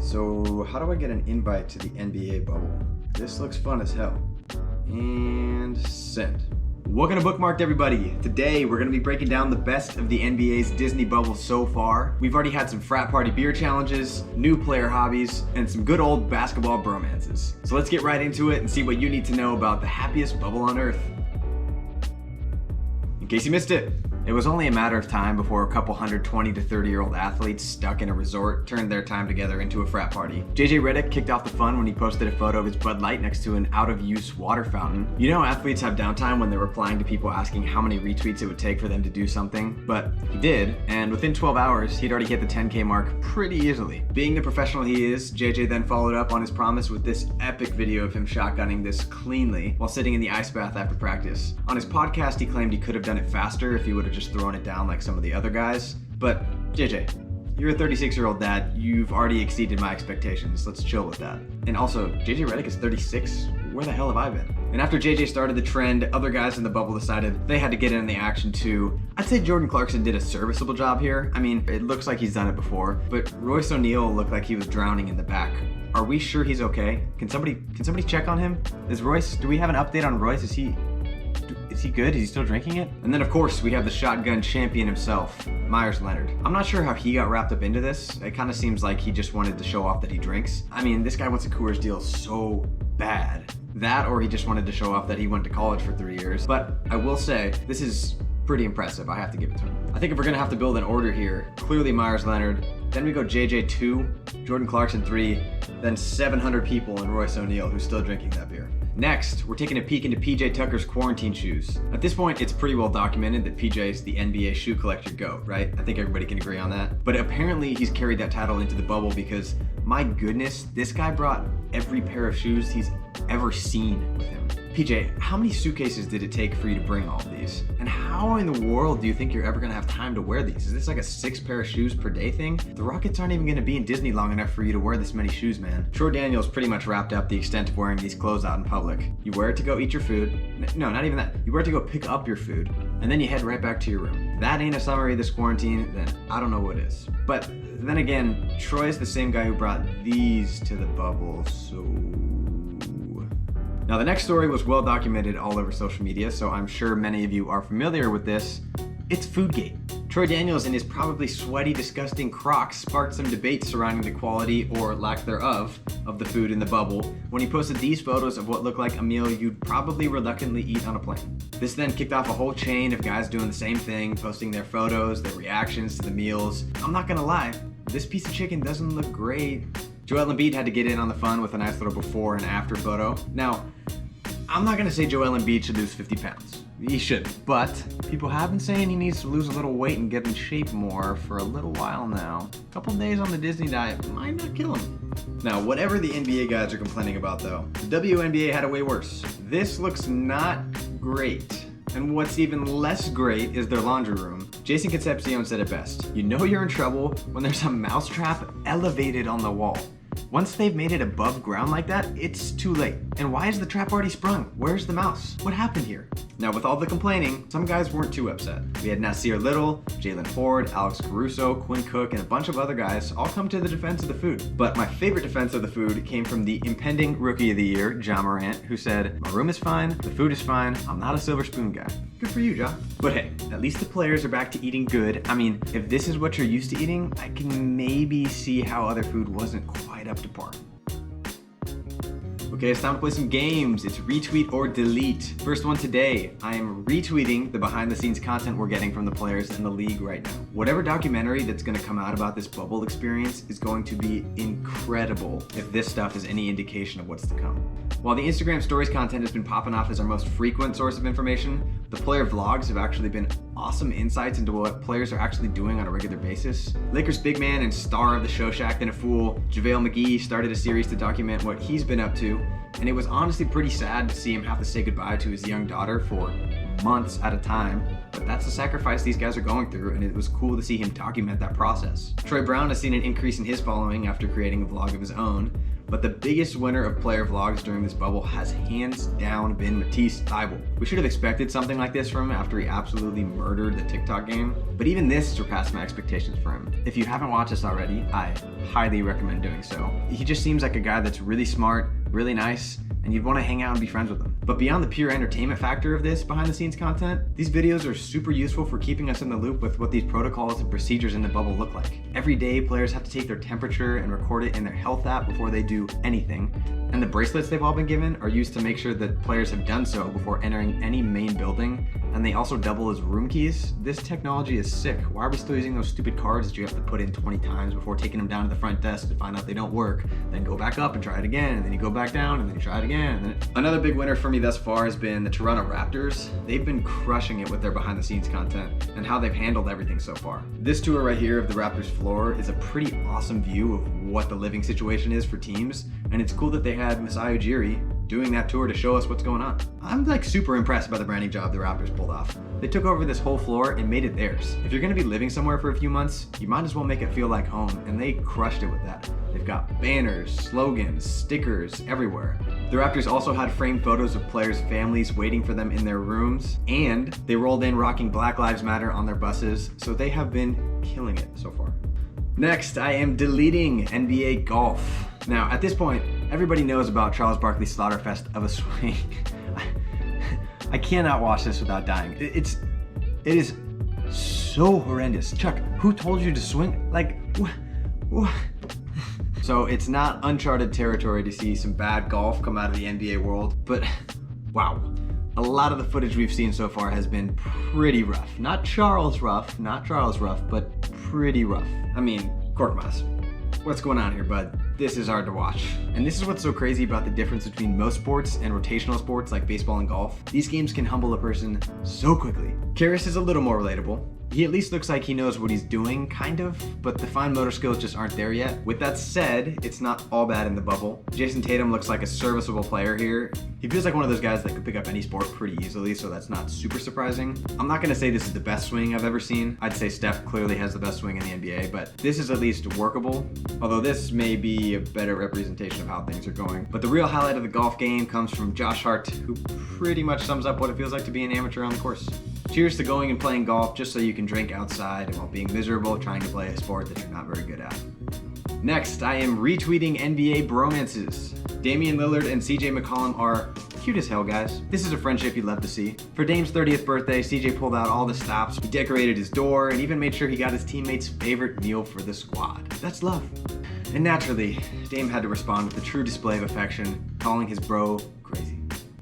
So how do I get an invite to the NBA bubble? This looks fun as hell. And send. Welcome to Bookmarked, everybody. Today we're going to be breaking down the best of the NBA's Disney bubble so far. We've already had some frat party beer challenges, new player hobbies, and some good old basketball bromances. So let's get right into it and see what you need to know about the happiest bubble on earth. In case you missed it, it was only a matter of time before a couple hundred 20 to 30-year-old athletes stuck in a resort turned their time together into a frat party. JJ Redick kicked off the fun when he posted a photo of his Bud Light next to an out-of-use water fountain. You know athletes have downtime when they're replying to people asking how many retweets it would take for them to do something, but he did, and within 12 hours, he'd already hit the 10K mark pretty easily. Being the professional he is, JJ then followed up on his promise with this epic video of him shotgunning this cleanly while sitting in the ice bath after practice. On his podcast, he claimed he could have done it faster if he would have just thrown it down like some of the other guys. But JJ, you're a 36-year-old dad. You've already exceeded my expectations. Let's chill with that. And also, JJ Redick is 36. Where the hell have I been? And after JJ started the trend, other guys in the bubble decided they had to get in the action too. I'd say Jordan Clarkson did a serviceable job here. I mean, it looks like he's done it before, but Royce O'Neal looked like he was drowning in the back. Are we sure he's okay? Can somebody check on him? Do we have an update on Royce? Is he good? Is he still drinking it? And then of course we have the shotgun champion himself, Meyers Leonard. I'm not sure how he got wrapped up into this. It kind of seems like he just wanted to show off that he drinks. I mean, this guy wants a Coors deal so bad. That, or he just wanted to show off that he went to college for 3 years. But I will say, this is pretty impressive. I have to give it to him. I think if we're gonna have to build an order here, clearly Meyers Leonard, then we go JJ 2, Jordan Clarkson 3, then 700 people and Royce O'Neal who's still drinking that beer. Next, we're taking a peek into PJ Tucker's quarantine shoes. At this point, it's pretty well documented that PJ is the NBA shoe collector GOAT, right? I think everybody can agree on that. But apparently he's carried that title into the bubble because, my goodness, this guy brought every pair of shoes he's ever seen with him. PJ, how many suitcases did it take for you to bring all of these? And how in the world do you think you're ever gonna have time to wear these? Is this like a 6 pair of shoes per day thing? The Rockets aren't even gonna be in Disney long enough for you to wear this many shoes, man. Troy Daniels pretty much wrapped up the extent of wearing these clothes out in public. You wear it to go eat your food. No, not even that. You wear it to go pick up your food, and then you head right back to your room. That ain't a summary of this quarantine, then I don't know what is. But then again, Troy's the same guy who brought these to the bubble, so... Now the next story was well documented all over social media, so I'm sure many of you are familiar with this. It's Foodgate. Troy Daniels and his probably sweaty, disgusting Crocs sparked some debate surrounding the quality, or lack thereof, of the food in the bubble when he posted these photos of what looked like a meal you'd probably reluctantly eat on a plane. This then kicked off a whole chain of guys doing the same thing, posting their photos, their reactions to the meals. I'm not gonna lie, this piece of chicken doesn't look great. Joel Embiid had to get in on the fun with a nice little before and after photo. Now, I'm not gonna say Joel Embiid should lose 50 pounds. He shouldn't, but people have been saying he needs to lose a little weight and get in shape more for a little while now. A couple days on the Disney diet might not kill him. Now, whatever the NBA guys are complaining about though, the WNBA had it way worse. This looks not great. And what's even less great is their laundry room. Jason Concepcion said it best. You know you're in trouble when there's a mousetrap elevated on the wall. Once they've made it above ground like that, it's too late. And why is the trap already sprung? Where's the mouse? What happened here? Now, with all the complaining, some guys weren't too upset. We had Nasir Little, Jalen Ford, Alex Caruso, Quinn Cook, and a bunch of other guys all come to the defense of the food. But my favorite defense of the food came from the impending Rookie of the Year, Ja Morant, who said, "My room is fine, the food is fine, I'm not a silver spoon guy." Good for you, Ja. But hey, at least the players are back to eating good. I mean, if this is what you're used to eating, I can maybe see how other food wasn't quite up to par. Okay, it's time to play some games. It's retweet or delete. First one today, I am retweeting the behind the scenes content we're getting from the players in the league right now. Whatever documentary that's gonna come out about this bubble experience is going to be incredible if this stuff is any indication of what's to come. While the Instagram stories content has been popping off as our most frequent source of information, the player vlogs have actually been awesome insights into what players are actually doing on a regular basis. Lakers big man and star of the show Shaq and a Fool, JaVale McGee started a series to document what he's been up to, and it was honestly pretty sad to see him have to say goodbye to his young daughter for months at a time. But that's the sacrifice these guys are going through, and it was cool to see him document that process. Troy Brown has seen an increase in his following after creating a vlog of his own. But the biggest winner of player vlogs during this bubble has hands down been Matisse Thybulle. We should have expected something like this from him after he absolutely murdered the TikTok game, but even this surpassed my expectations for him. If you haven't watched this already, I highly recommend doing so. He just seems like a guy that's really smart, really nice, and you'd want to hang out and be friends with them. But beyond the pure entertainment factor of this behind the scenes content, these videos are super useful for keeping us in the loop with what these protocols and procedures in the bubble look like. Every day, players have to take their temperature and record it in their health app before they do anything. And the bracelets they've all been given are used to make sure that players have done so before entering any main building, and they also double as room keys. This technology is sick. Why are we still using those stupid cards that you have to put in 20 times before taking them down to the front desk to find out they don't work, then go back up and try it again, and then you go back down and then you try it again. And then Another big winner for me thus far has been the Toronto Raptors. They've been crushing it with their behind the scenes content and how they've handled everything so far. This tour right here of the Raptors floor is a pretty awesome view of what the living situation is for teams, and it's cool that they had Masai Ujiri doing that tour to show us what's going on. I'm like super impressed by the branding job the Raptors pulled off. They took over this whole floor and made it theirs. If you're gonna be living somewhere for a few months, you might as well make it feel like home, and they crushed it with that. They've got banners, slogans, stickers everywhere. The Raptors also had framed photos of players' families waiting for them in their rooms, and they rolled in rocking Black Lives Matter on their buses, so they have been killing it so far. Next, I am deleting NBA golf. Now, at this point, everybody knows about Charles Barkley's slaughterfest of a swing. I cannot watch this without dying. It is so horrendous. Chuck, who told you to swing? Like, what? So it's not uncharted territory to see some bad golf come out of the NBA world, but wow. A lot of the footage we've seen so far has been pretty rough. Not Charles rough, but pretty rough. I mean, Korkmaz, what's going on here, bud? This is hard to watch. And this is what's so crazy about the difference between most sports and rotational sports like baseball and golf. These games can humble a person so quickly. Karras is a little more relatable. He at least looks like he knows what he's doing, kind of, but the fine motor skills just aren't there yet. With that said, it's not all bad in the bubble. Jason Tatum looks like a serviceable player here. He feels like one of those guys that could pick up any sport pretty easily, so that's not super surprising. I'm not gonna say this is the best swing I've ever seen. I'd say Steph clearly has the best swing in the NBA, but this is at least workable, although this may be a better representation of how things are going. But the real highlight of the golf game comes from Josh Hart, who pretty much sums up what it feels like to be an amateur on the course. Cheers to going and playing golf just so you can drink outside and while being miserable trying to play a sport that you're not very good at. Next, I am retweeting NBA bromances. Damian Lillard and CJ McCollum are cute as hell, guys. This is a friendship you'd love to see. For Dame's 30th birthday, CJ pulled out all the stops, he decorated his door, and even made sure he got his teammates' favorite meal for the squad. That's love. And naturally, Dame had to respond with a true display of affection, calling his bro crazy.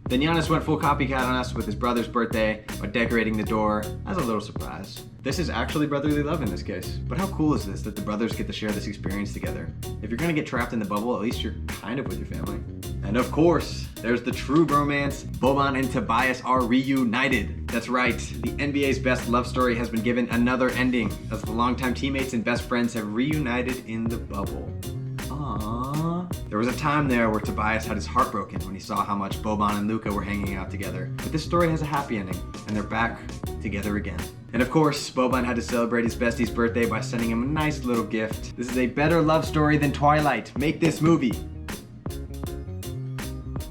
Then Giannis went full copycat on us with his brother's birthday by decorating the door as a little surprise. This is actually brotherly love in this case. But how cool is this that the brothers get to share this experience together? If you're gonna get trapped in the bubble, at least you're kind of with your family. And of course, there's the true bromance. Boban and Tobias are reunited. That's right, the NBA's best love story has been given another ending as the longtime teammates and best friends have reunited in the bubble. Aww. There was a time there where Tobias had his heart broken when he saw how much Boban and Luka were hanging out together. But this story has a happy ending, and they're back together again. And of course, Boban had to celebrate his bestie's birthday by sending him a nice little gift. This is a better love story than Twilight. Make this movie.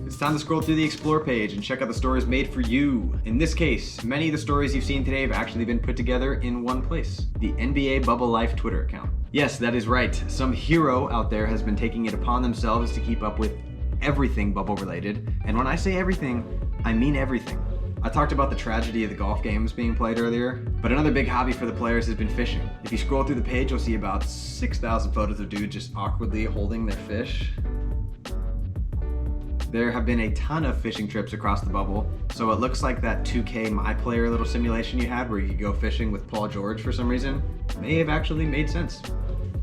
It's time to scroll through the Explore page and check out the stories made for you. In this case, many of the stories you've seen today have actually been put together in one place, the NBA Bubble Life Twitter account. Yes, that is right. Some hero out there has been taking it upon themselves to keep up with everything bubble related. And when I say everything, I mean everything. I talked about the tragedy of the golf games being played earlier, but another big hobby for the players has been fishing. If you scroll through the page, you'll see about 6,000 photos of dudes just awkwardly holding their fish. There have been a ton of fishing trips across the bubble, so it looks like that 2K My Player little simulation you had where you could go fishing with Paul George for some reason may have actually made sense.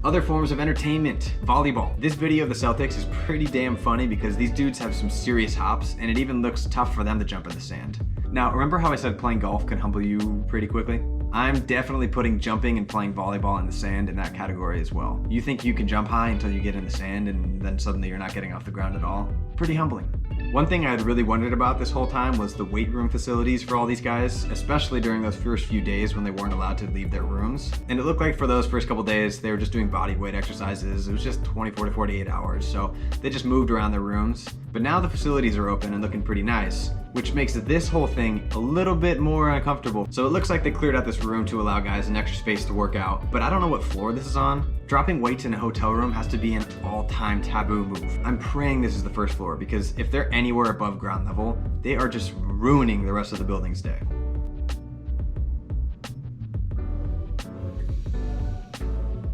Other forms of entertainment, volleyball. This video of the Celtics is pretty damn funny because these dudes have some serious hops and it even looks tough for them to jump in the sand. Now, remember how I said playing golf can humble you pretty quickly? I'm definitely putting jumping and playing volleyball in the sand in that category as well. You think you can jump high until you get in the sand and then suddenly you're not getting off the ground at all? pretty humbling. One thing I had really wondered about this whole time was the weight room facilities for all these guys, especially during those first few days when they weren't allowed to leave their rooms. And it looked like for those first couple days, they were just doing body weight exercises. It was just 24 to 48 hours, so they just moved around their rooms. But now the facilities are open and looking pretty nice, which makes this whole thing a little bit more uncomfortable. So it looks like they cleared out this room to allow guys an extra space to work out, but I don't know what floor this is on. Dropping weights in a hotel room has to be an all-time taboo move. I'm praying this is the first floor, because if they're anywhere above ground level, they are just ruining the rest of the building's day.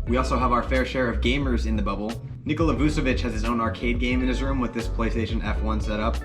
We also have our fair share of gamers in the bubble. Nikola Vucevic has his own arcade game in his room with this PlayStation F1 setup.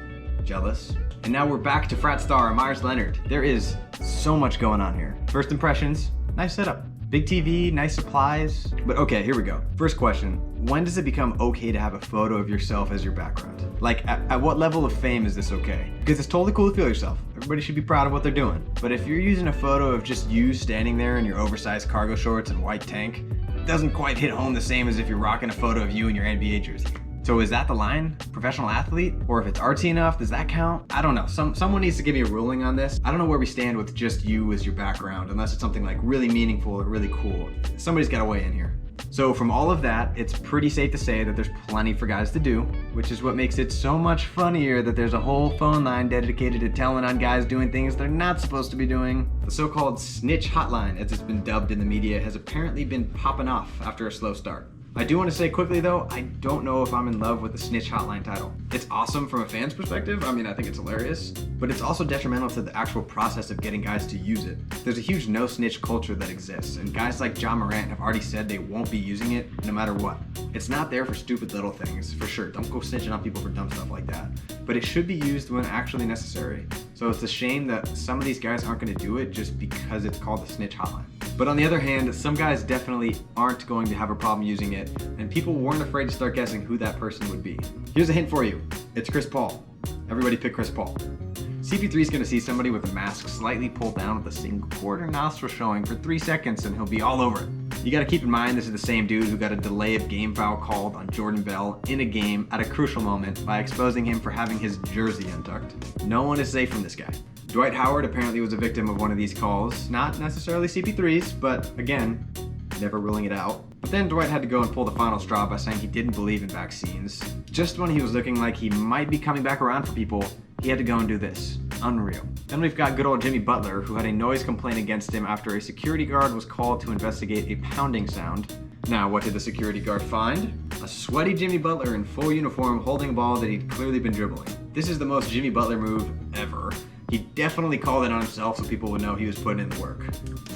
Jealous. And now we're back to Frat star Myers Leonard. There is so much going on here. First impressions, nice setup. Big TV, nice supplies. But okay, here we go. First question, when does it become okay to have a photo of yourself as your background? Like, at what level of fame is this okay? Because it's totally cool to feel yourself. Everybody should be proud of what they're doing. But if you're using a photo of just you standing there in your oversized cargo shorts and white tank, it doesn't quite hit home the same as if you're rocking a photo of you in your NBA jersey. So is that the line? Professional athlete? Or if it's artsy enough, does that count? I don't know. Someone needs to give me a ruling on this. I don't know where we stand with just you as your background, unless it's something like really meaningful or really cool. Somebody's got to weigh in here. So from all of that, it's pretty safe to say that there's plenty for guys to do, which is what makes it so much funnier that there's a whole phone line dedicated to telling on guys doing things they're not supposed to be doing. The so-called Snitch Hotline, as it's been dubbed in the media, has apparently been popping off after a slow start. I do want to say quickly though, I don't know if I'm in love with the Snitch Hotline title. It's awesome from a fan's perspective, I mean I think it's hilarious, but it's also detrimental to the actual process of getting guys to use it. There's a huge no snitch culture that exists, and guys like John Morant have already said they won't be using it no matter what. It's not there for stupid little things, for sure, don't go snitching on people for dumb stuff like that, but it should be used when actually necessary. So it's a shame that some of these guys aren't going to do it just because it's called the Snitch Hotline. But on the other hand, some guys definitely aren't going to have a problem using it, and people weren't afraid to start guessing who that person would be. Here's a hint for you. It's Chris Paul. Everybody pick Chris Paul. CP3 is going to see somebody with a mask slightly pulled down with a single quarter nostril showing for 3 seconds and he'll be all over it. You got to keep in mind this is the same dude who got a delay of game foul called on Jordan Bell in a game at a crucial moment by exposing him for having his jersey untucked. No one is safe from this guy. Dwight Howard apparently was a victim of one of these calls, not necessarily CP3's, but again, never ruling it out. But then Dwight had to go and pull the final straw by saying he didn't believe in vaccines. Just when he was looking like he might be coming back around for people, he had to go and do this. Unreal. Then we've got good old Jimmy Butler, who had a noise complaint against him after a security guard was called to investigate a pounding sound. Now, what did the security guard find? A sweaty Jimmy Butler in full uniform holding a ball that he'd clearly been dribbling. This is the most Jimmy Butler move ever. He definitely called it on himself so people would know he was putting in the work.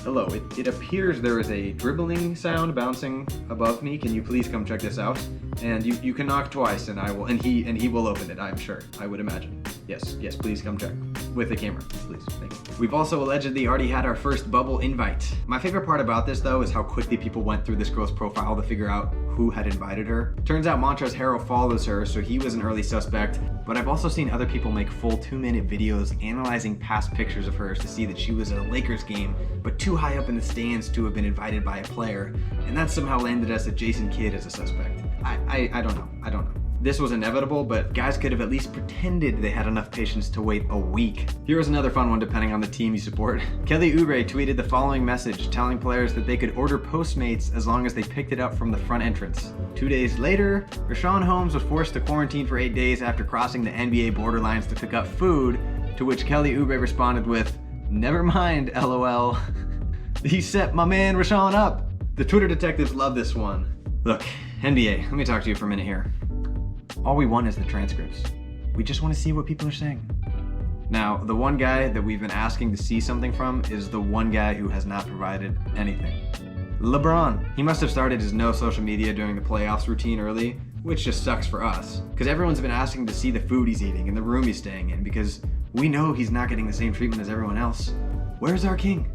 Hello, it appears there is a dribbling sound bouncing above me. Can you please come check this out? And you can knock twice and he will open it, I'm sure. I would imagine. Yes, please come check. With the camera, please. Thank you. We've also allegedly already had our first bubble invite. My favorite part about this though is how quickly people went through this girl's profile to figure out who had invited her. Turns out Montrezl Harrell follows her, so he was an early suspect, but I've also seen other people make full 2-minute videos analyzing past pictures of hers to see that she was at a Lakers game, but too high up in the stands to have been invited by a player, and that somehow landed us at Jason Kidd as a suspect. I don't know. This was inevitable, but guys could have at least pretended they had enough patience to wait a week. Here was another fun one depending on the team you support. Kelly Oubre tweeted the following message telling players that they could order Postmates as long as they picked it up from the front entrance. 2 days later, Richaun Holmes was forced to quarantine for 8 days after crossing the NBA borderlines to pick up food, to which Kelly Oubre responded with, "Never mind, LOL." He set my man Richaun up. The Twitter detectives love this one. Look, NBA, let me talk to you for a minute here. All we want is the transcripts. We just want to see what people are saying. Now, the one guy that we've been asking to see something from is the one guy who has not provided anything. LeBron. He must have started his no social media during the playoffs routine early, which just sucks for us, because everyone's been asking to see the food he's eating and the room he's staying in, because we know he's not getting the same treatment as everyone else. Where's our king?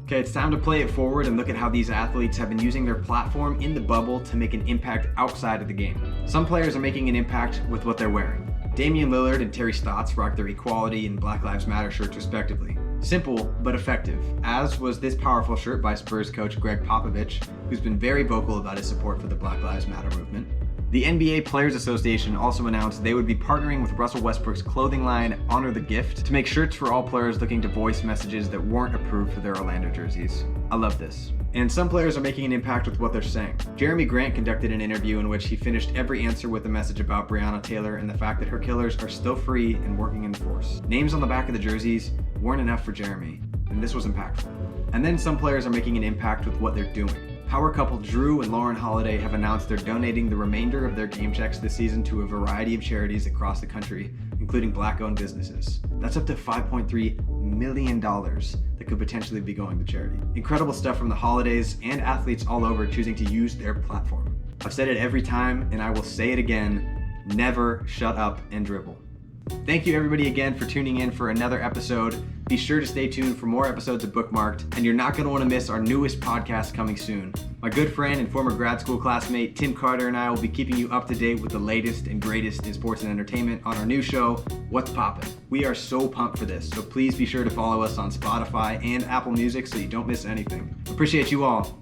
Okay, it's time to play it forward and look at how these athletes have been using their platform in the bubble to make an impact outside of the game. Some players are making an impact with what they're wearing. Damian Lillard and Terry Stotts rock their Equality and Black Lives Matter shirts respectively. Simple, but effective, as was this powerful shirt by Spurs coach Greg Popovich, who's been very vocal about his support for the Black Lives Matter movement. The NBA Players Association also announced they would be partnering with Russell Westbrook's clothing line, Honor the Gift, to make shirts for all players looking to voice messages that weren't approved for their Orlando jerseys. I love this. And some players are making an impact with what they're saying. Jeremy Grant conducted an interview in which he finished every answer with a message about Breonna Taylor and the fact that her killers are still free and working in force. Names on the back of the jerseys weren't enough for Jeremy, and this was impactful. And then some players are making an impact with what they're doing. Power couple Drew and Lauren Holiday have announced they're donating the remainder of their game checks this season to a variety of charities across the country, including Black-owned businesses. That's up to $5.3 million that could potentially be going to charity. Incredible stuff from the Holidays and athletes all over choosing to use their platform. I've said it every time, and I will say it again, never shut up and dribble. Thank you everybody again for tuning in for another episode. Be sure to stay tuned for more episodes of Bookmarked, and you're not going to want to miss our newest podcast coming soon. My good friend and former grad school classmate Tim Carter and I will be keeping you up to date with the latest and greatest in sports and entertainment on our new show, What's Poppin'. We are so pumped for this, so please be sure to follow us on Spotify and Apple Music so you don't miss anything. Appreciate you all.